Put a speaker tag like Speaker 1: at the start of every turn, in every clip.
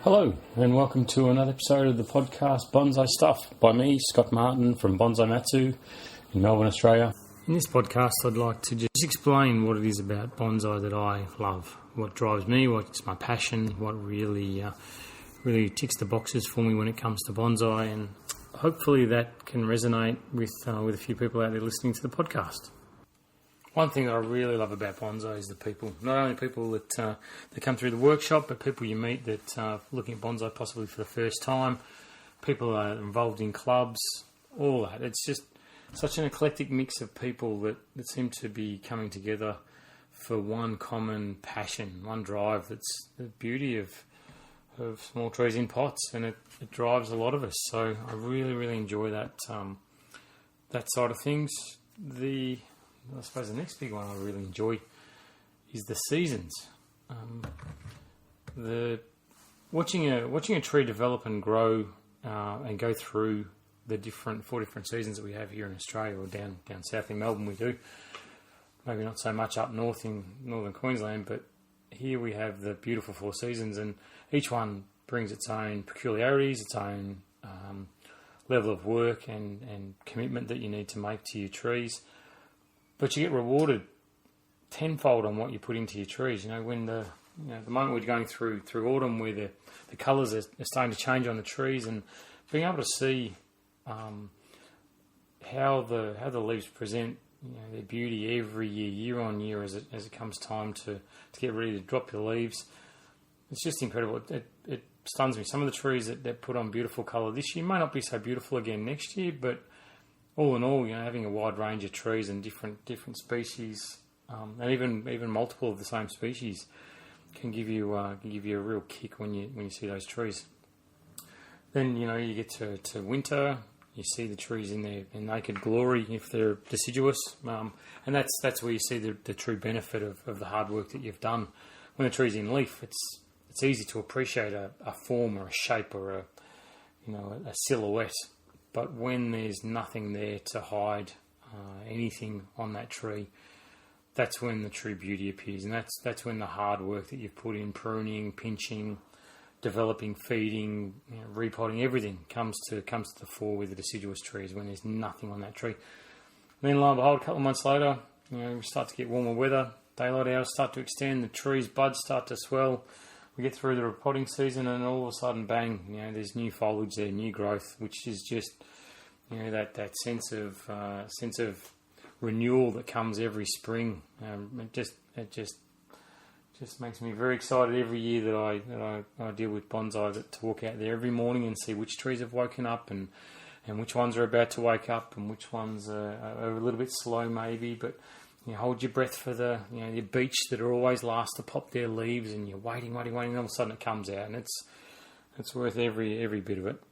Speaker 1: Hello, and welcome to another episode of the podcast Bonsai Stuff by me, Scott Martin from Bonsai Matsu in Melbourne, Australia. In this podcast, I'd like to just explain what it is about bonsai that I love, what drives me, what's my passion, what really ticks the boxes for me when it comes to bonsai, and hopefully that can resonate with a few people out there listening to the podcast. One thing that I really love about bonsai is the people. Not only people that come through the workshop, but people you meet that are looking at bonsai possibly for the first time. People are involved in clubs, all that. It's just such an eclectic mix of people that seem to be coming together for one common passion, one drive. That's the beauty of small trees in pots, and it drives a lot of us. So I really enjoy that side of things. I suppose the next big one I really enjoy is the seasons. Watching a tree develop and grow and go through the four different seasons that we have here in Australia, or down south in Melbourne we do. Maybe not so much up north in northern Queensland, but here we have the beautiful four seasons, and each one brings its own peculiarities, its own level of work and commitment that you need to make to your trees. But you get rewarded tenfold on what you put into your trees. When the moment we're going through autumn, where the colours are starting to change on the trees, and being able to see how the leaves present their beauty every year on year as it comes time to get ready to drop your leaves. It's just incredible. It stuns me. Some of the trees that put on beautiful colour this year may not be so beautiful again next year, but all in all, having a wide range of trees and different species, and even multiple of the same species, can give you a real kick when you see those trees. Then you get to winter, you see the trees in their naked glory if they're deciduous, and that's where you see the true benefit of the hard work that you've done. When the tree's in leaf, it's easy to appreciate a form or a shape or a silhouette. But when there's nothing there to hide anything on that tree, that's when the true beauty appears, and that's when the hard work that you've put in, pruning, pinching, developing, feeding, repotting, everything comes to the fore with the deciduous trees when there's nothing on that tree. And then lo and behold, a couple of months later, we start to get warmer weather, daylight hours start to extend, the trees' buds start to swell. We get through the repotting season, and all of a sudden, bang! There's new foliage there, new growth, which is just that sense of renewal that comes every spring. It just makes me very excited every year that I deal with bonsai, to walk out there every morning and see which trees have woken up and which ones are about to wake up and which ones are a little bit slow maybe, but. You hold your breath for the beech that are always last to pop their leaves, and you're waiting, and all of a sudden it comes out, and it's worth every bit of it.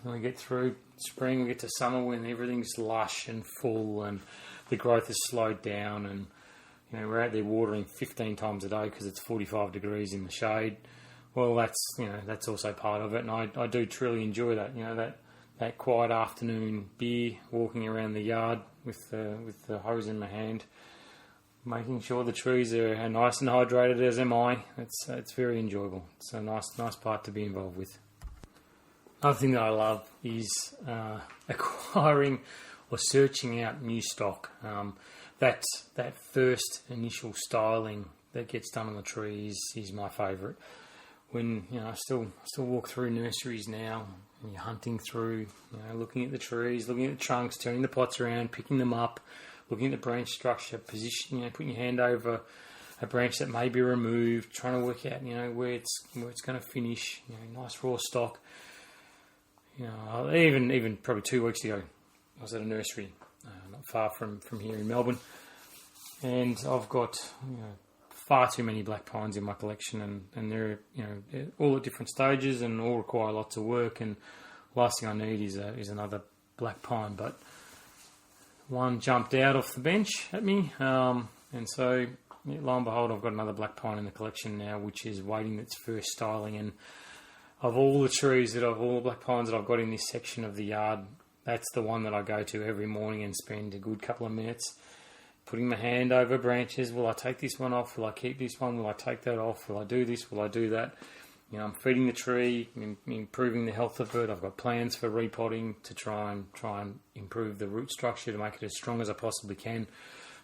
Speaker 1: When we get through spring, we get to summer when everything's lush and full, and the growth is slowed down, and we're out there watering 15 times a day because it's 45 degrees in the shade. Well, that's also part of it, and I do truly enjoy that. That quiet afternoon beer, walking around the yard with the hose in my hand, making sure the trees are nice and hydrated, as am I. It's very enjoyable. It's a nice part to be involved with. Another thing that I love is acquiring or searching out new stock. That first initial styling that gets done on the trees is my favourite. When I still walk through nurseries now, and you're hunting through, looking at the trees, looking at the trunks, turning the pots around, picking them up, looking at the branch structure, position, putting your hand over a branch that may be removed, trying to work out, where it's going to finish, nice raw stock. Even probably 2 weeks ago, I was at a nursery not far from here in Melbourne, and I've got far too many black pines in my collection, and they're all at different stages and all require lots of work, and the last thing I need is another black pine. But one jumped out off the bench at me, and so lo and behold, I've got another black pine in the collection now, which is waiting its first styling. And of all the black pines that I've got in this section of the yard, that's the one that I go to every morning and spend a good couple of minutes putting my hand over branches. Will I take this one off? Will I keep this one? Will I take that off? Will I do this? Will I do that? I'm feeding the tree, improving the health of it. I've got plans for repotting to try and improve the root structure to make it as strong as I possibly can.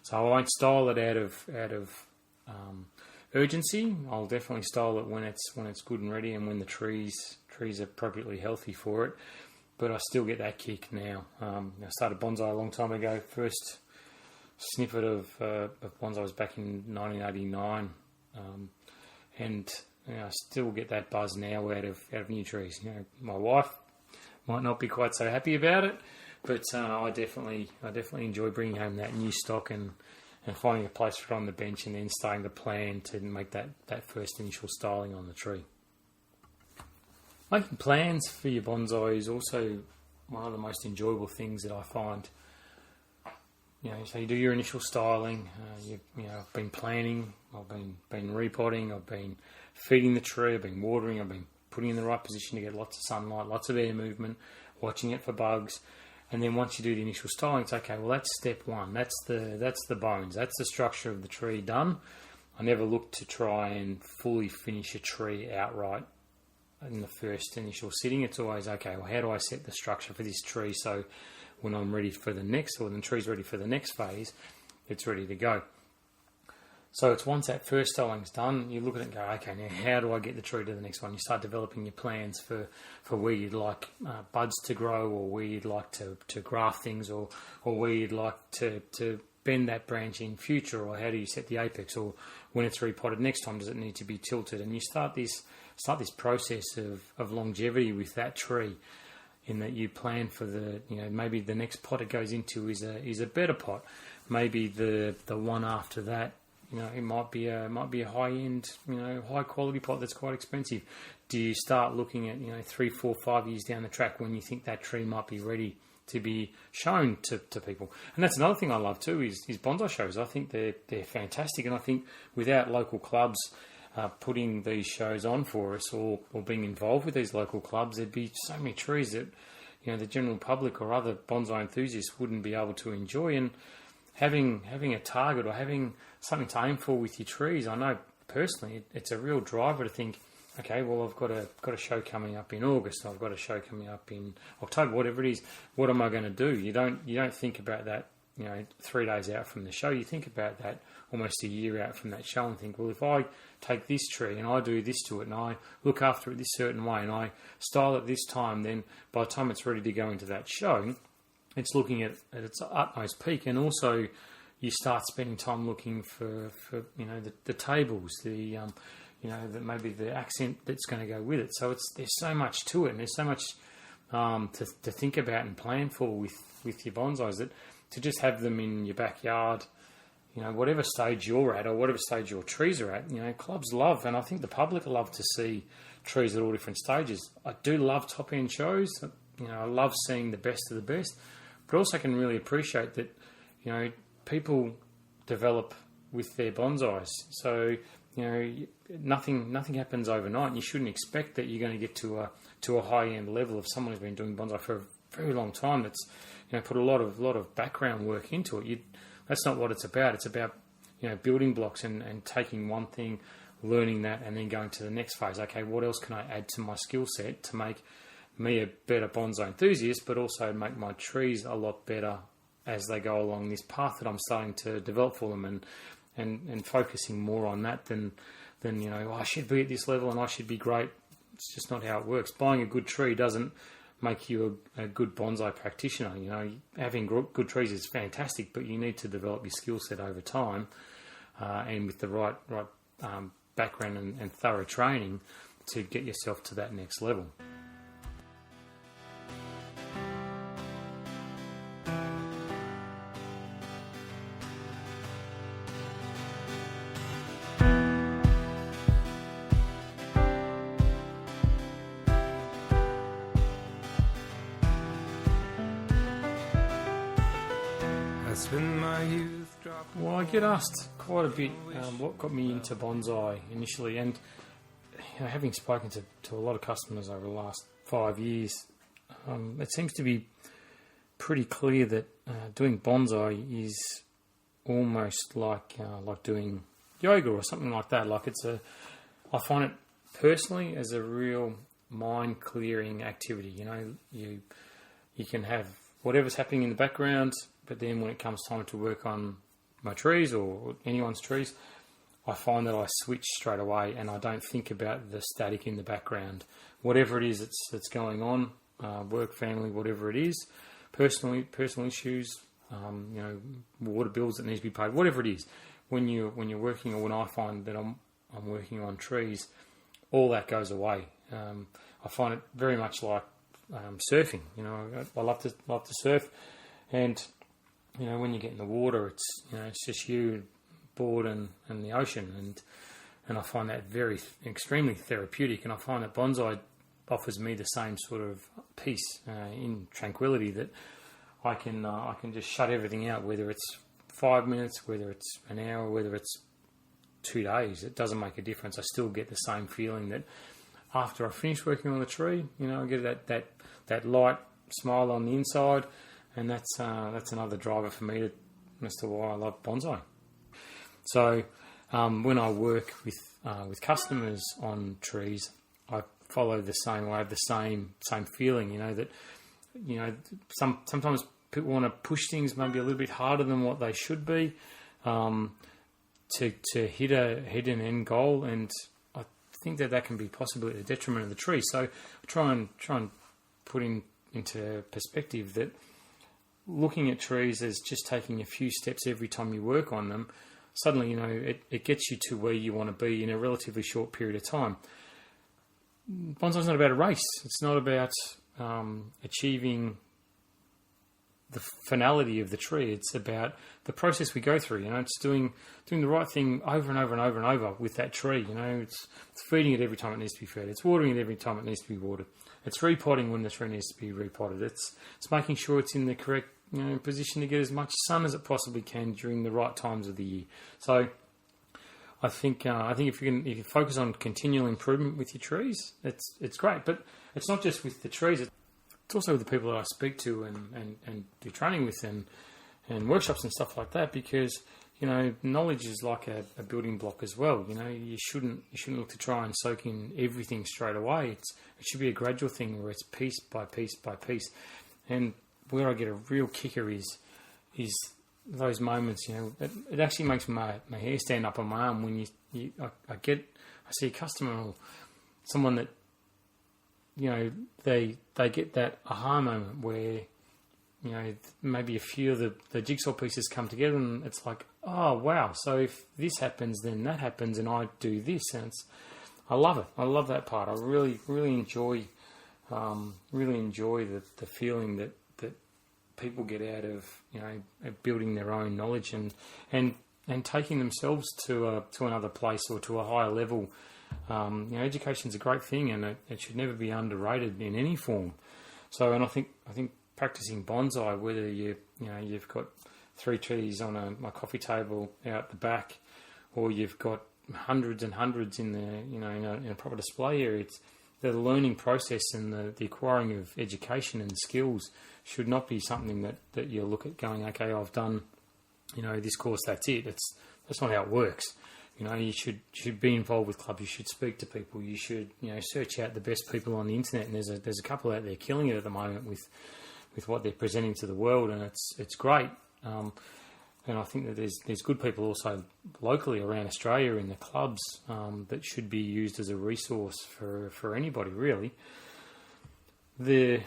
Speaker 1: So I won't style it out of urgency. I'll definitely style it when it's good and ready, and when the trees are appropriately healthy for it. But I still get that kick now. I started bonsai a long time ago. First snippet of bonsai was back in 1989, and I still get that buzz now out of new trees. My wife might not be quite so happy about it, but I definitely enjoy bringing home that new stock and finding a place for it on the bench, and then starting to plan to make that first initial styling on the tree. Making plans for your bonsai is also one of the most enjoyable things that I find. So you do your initial styling. I've been planning. I've been repotting. I've been feeding the tree. I've been watering. I've been putting it in the right position to get lots of sunlight, lots of air movement, watching it for bugs. And then once you do the initial styling, it's okay. Well, that's step one. That's the bones. That's the structure of the tree done. I never look to try and fully finish a tree outright in the first initial sitting. It's always okay. Well, how do I set the structure for this tree so when I'm ready for the next, or when the tree's ready for the next phase, it's ready to go. So it's once that first styling's done, you look at it and go, okay, now how do I get the tree to the next one? You start developing your plans for where you'd like buds to grow, or where you'd like to graft things, or where you'd like to bend that branch in future, or how do you set the apex, or when it's repotted next time, does it need to be tilted? And you start this process of longevity with that tree, in that you plan for maybe the next pot it goes into is a better pot. Maybe the one after that, it might be a high end, high quality pot that's quite expensive. Do you start looking at 3, 4, 5 years down the track when you think that tree might be ready to be shown to people? And that's another thing I love too is bonsai shows. I think they're fantastic, and I think without local clubs putting these shows on for us, or being involved with these local clubs, there'd be so many trees that the general public or other bonsai enthusiasts wouldn't be able to enjoy. And having a target, or having something to aim for with your trees, I know personally it's a real driver to think, okay, well, I've got a show coming up in August, I've got a show coming up in October, whatever it is. What am I going to do? You don't think about that 3 days out from the show. You think about that almost a year out from that show, and think, well, if I take this tree and I do this to it, and I look after it this certain way, and I style it this time, then by the time it's ready to go into that show, it's looking at its utmost peak. And also you start spending time looking for the tables, maybe the accent that's going to go with it. So there's so much to it, and there's so much to think about and plan for with your bonsais, that to just have them in your backyard, whatever stage you're at, or whatever stage your trees are at, clubs love, and I think the public love to see trees at all different stages. I do love top end shows. I love seeing the best of the best, but also can really appreciate that, people develop with their bonsais. So, nothing happens overnight, and you shouldn't expect that you're going to get to a high end level of someone who's been doing bonsai for a very long time. That's put a lot of background work into it. That's not what it's about. It's about building blocks and taking one thing, learning that, and then going to the next phase. Okay, what else can I add to my skill set to make me a better bonsai enthusiast, but also make my trees a lot better as they go along this path that I'm starting to develop for them, and focusing more on that than I should be at this level and I should be great. It's just not how it works. Buying a good tree doesn't make you a good bonsai practitioner. Having good trees is fantastic, but you need to develop your skill set over time, and with the right background and thorough training to get yourself to that next level. Well, I get asked quite a bit what got me into bonsai initially, and having spoken to a lot of customers over the last 5 years, it seems to be pretty clear that doing bonsai is almost like doing yoga or something like that. I find it personally as a real mind clearing activity. You know, you can have whatever's happening in the background, but then when it comes time to work on my trees or anyone's trees, I find that I switch straight away and I don't think about the static in the background. Whatever it is that's going on, work, family, whatever it is, personal issues, water bills that need to be paid, whatever it is. When you're working, or when I find that I'm working on trees, all that goes away. I find it very much like surfing. You know, I love to surf, and you know, when you get in the water, it's just you, board, and the ocean, and I find that extremely therapeutic. And I find that bonsai offers me the same sort of peace in tranquility, that I can just shut everything out, whether it's 5 minutes, whether it's an hour, whether it's 2 days. It doesn't make a difference. I still get the same feeling that after I finish working on the tree, you know, I get that light smile on the inside, and that's another driver for me as to why I love bonsai. So when I work with customers on trees, I follow the same way, I have the same feeling. You know that, you know, sometimes people want to push things maybe a little bit harder than what they should be to hit an end goal, and I think that can be possibly at the detriment of the tree. So I try and put into perspective that looking at trees as just taking a few steps every time you work on them, suddenly, you know, it gets you to where you want to be in a relatively short period of time. Bonsai's not about a race. It's not about achieving the finality of the tree. It's about the process we go through. You know, it's doing the right thing over and over and over and over with that tree. You know, it's feeding it every time it needs to be fed. It's watering it every time it needs to be watered. It's repotting when the tree needs to be repotted. It's making sure it's in the correct, you know, position to get as much sun as it possibly can during the right times of the year. So I think if you focus on continual improvement with your trees, it's great. But it's not just with the trees. It's also with the people that I speak to and do training with and workshops and stuff like that, because, you know, knowledge is like a building block as well. You know, you shouldn't look to try and soak in everything straight away. It should be a gradual thing where it's piece by piece by piece. And where I get a real kicker is those moments. You know, it actually makes my hair stand up on my arm when I see a customer or someone that, you know, they get that aha moment where, you know, maybe a few of the jigsaw pieces come together, and it's like, oh wow, so if this happens, then that happens, and I do this, and I love it. I love that part. I really enjoy the feeling that people get out of, you know, building their own knowledge and taking themselves to another place or to a higher level. You know, education's a great thing, and it should never be underrated in any form. So, and I think practicing bonsai, whether you've got 3 trees on a coffee table out the back, or you've got hundreds and hundreds in a proper display area, it's the learning process and the acquiring of education and skills should not be something that you look at going, okay, I've done, you know, this course, that's it. That's not how it works. You know, you should be involved with clubs. You should speak to people. You should, you know, search out the best people on the internet. And there's a couple out there killing it at the moment with what they're presenting to the world, and it's great. And I think that there's good people also locally around Australia in the clubs that should be used as a resource for anybody really. The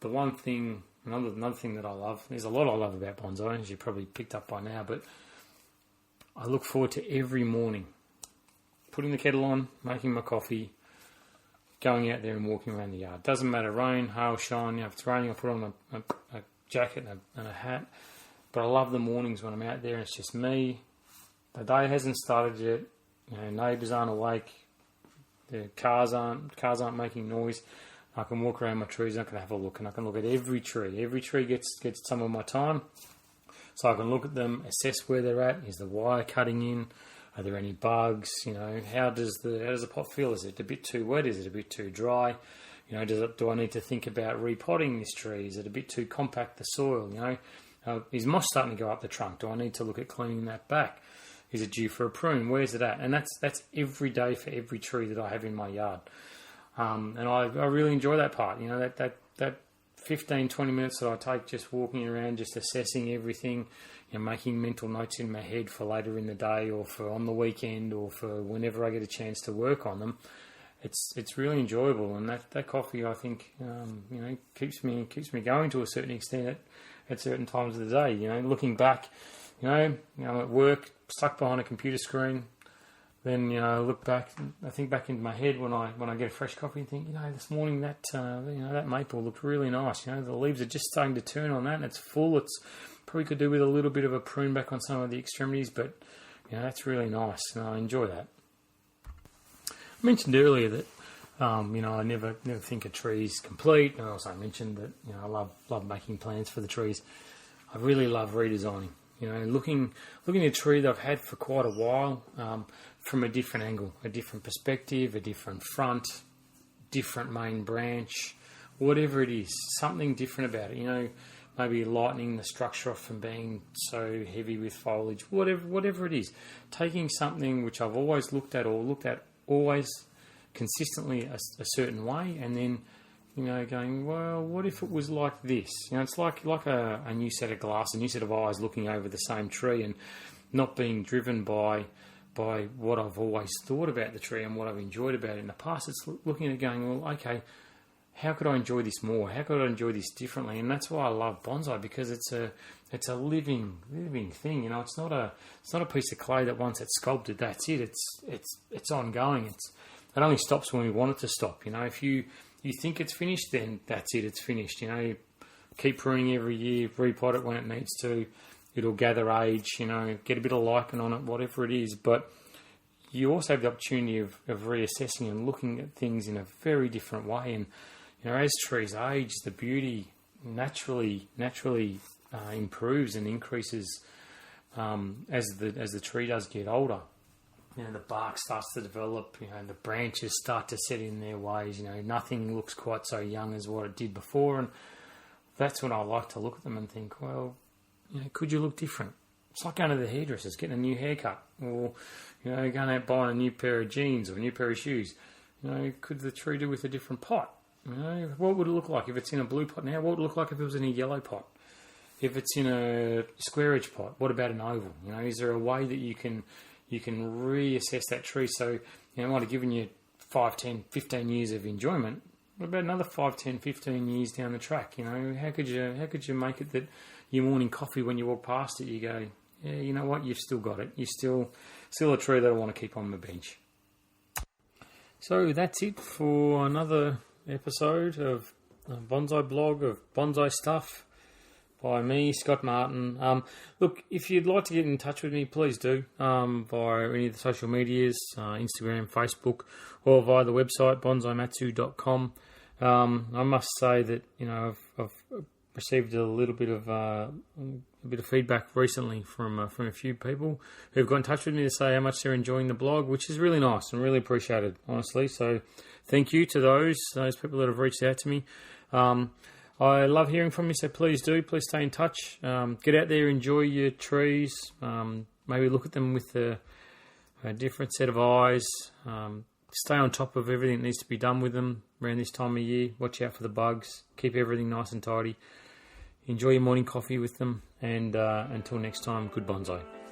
Speaker 1: one thing, another thing that I love, there's a lot I love about bonsai, as you probably picked up by now, but I look forward to every morning putting the kettle on, making my coffee, going out there and walking around the yard. Doesn't matter, rain, hail, shine. You know, if it's raining, I put on a jacket and a hat. But I love the mornings when I'm out there and it's just me. The day hasn't started yet. You know, neighbours aren't awake. The cars aren't making noise. I can walk around my trees and I can have a look, and I can look at every tree. Every tree gets some of my time. So I can look at them, assess where they're at. Is the wire cutting in? Are there any bugs? You know, how does the pot feel? Is it a bit too wet? Is it a bit too dry? You know, do I need to think about repotting this tree? Is it a bit too compact, the soil? You know, is moss starting to go up the trunk? Do I need to look at cleaning that back? Is it due for a prune? Where's it at? And that's every day for every tree that I have in my yard. And I really enjoy that part. That 15, 20 minutes that I take just walking around, just assessing everything, making mental notes in my head for later in the day or for on the weekend or for whenever I get a chance to work on them. It's really enjoyable, and that coffee, I think, keeps me going to a certain extent at certain times of the day. Looking back, I'm at work, stuck behind a computer screen. Then I look back, I think back into my head when I get a fresh coffee and think, this morning that maple looked really nice. The leaves are just starting to turn on that, and it's full. It's probably could do with a little bit of a prune back on some of the extremities, but that's really nice, and I enjoy that. I mentioned earlier that I never think a tree's complete. I also mentioned that I love making plans for the trees. I really love redesigning. Looking at a tree that I've had for quite a while from a different angle, a different perspective, a different front, different main branch, whatever it is, something different about it. Maybe lightening the structure off from being so heavy with foliage, whatever it is. Taking something which I've always looked at always consistently a certain way, and then going, well, what if it was like this? It's like a new set of glass, a new set of eyes looking over the same tree, and not being driven by what I've always thought about the tree and what I've enjoyed about it in the past. It's looking at it going, well, okay, how could I enjoy this more? How could I enjoy this differently? And that's why I love bonsai, because it's a living thing. It's not a piece of clay that once it's sculpted, that's it. It's ongoing. It only stops when we want it to stop. If you think it's finished, then that's it. It's finished. Keep pruning every year, repot it when it needs to. It'll gather age. Get a bit of lichen on it, whatever it is. But you also have the opportunity of reassessing and looking at things in a very different way. And as trees age, the beauty naturally improves and increases as the tree does get older. The bark starts to develop, the branches start to set in their ways, nothing looks quite so young as what it did before, and that's when I like to look at them and think, well, could you look different? It's like going to the hairdressers, getting a new haircut, or, going out buying a new pair of jeans or a new pair of shoes. Could the tree do with a different pot? What would it look like if it's in a blue pot now? What would it look like if it was in a yellow pot? If it's in a square edge pot, what about an oval? Is there a way that you can reassess that tree? So, it might have given you 5, 10, 15 years of enjoyment. What about another 5, 10, 15 years down the track? How could you make it that your morning coffee, when you walk past it, you go, yeah, you know what, you've still got it. You're still a tree that I want to keep on the bench. So that's it for another episode of Bonsai Blog, of Bonsai Stuff by me, Scott Martin. Look, if you'd like to get in touch with me, please do via any of the social medias, Instagram, Facebook, or via the website bonsaimatsu.com. I must say that I've received a little bit of feedback recently from a few people who've got in touch with me to say how much they're enjoying the blog, which is really nice and really appreciated, honestly. So thank you to those people that have reached out to me. I love hearing from you, so please stay in touch. Get out there, enjoy your trees, maybe look at them with a different set of eyes. Stay on top of everything that needs to be done with them around this time of year. Watch out for the bugs. Keep everything nice and tidy. Enjoy your morning coffee with them, and until next time, good bonsai.